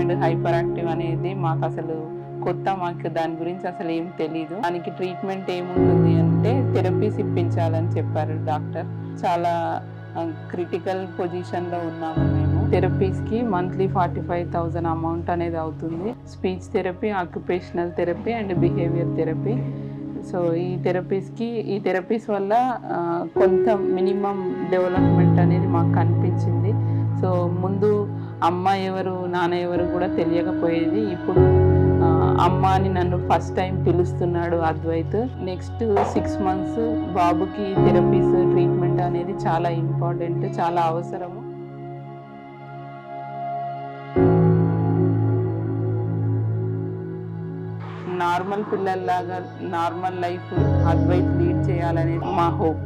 Mind hyper active అనేది మాకు అసలు కొత్త, మాకు దాని గురించి అసలు ఏం తెలీదు. దానికి ట్రీట్మెంట్ ఏముంటుంది అంటే థెరపీస్ ఇప్పించాలని చెప్పారు డాక్టర్. చాలా క్రిటికల్ పొజిషన్లో ఉన్నాము మేము. థెరపీస్కి మంత్లీ 45,000 అమౌంట్ అనేది అవుతుంది. Speech therapy, occupational therapy and behaviour therapy. So ఈ థెరపీస్ వల్ల కొంత మినిమం డెవలప్మెంట్ అనేది మాకు కనిపించింది. సో ముందు అమ్మ ఎవరు నాన్న ఎవరు కూడా తెలియకపోయేది. ఇప్పుడు అమ్మ అని నన్ను ఫస్ట్ టైం పిలుస్తున్నాడు అద్వైత్. నెక్స్ట్ 6 months బాబుకి థెరపీస్ ట్రీట్మెంట్ అనేది చాలా ఇంపార్టెంట్, చాలా అవసరము. నార్మల్ పిల్లల్లాగా నార్మల్ లైఫ్ అద్వైత్ లీడ్ చేయాలనేది మా హోప్.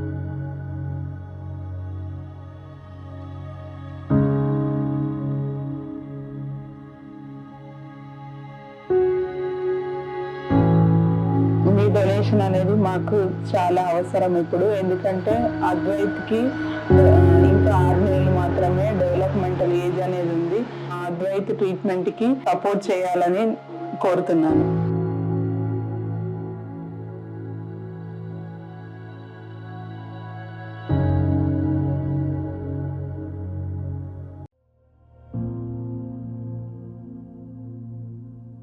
మీ డొనేషన్ అనేది మాకు చాలా అవసరం ఇప్పుడు. ఎందుకంటే అద్వైత్కి ఇంకా 6 నెలలు మాత్రమే డెవలప్మెంటల్ ఏజ్ అనేది ఉంది. అద్వైత్ ట్రీట్మెంట్కి సపోర్ట్ చేయాలని కోరుతున్నాను.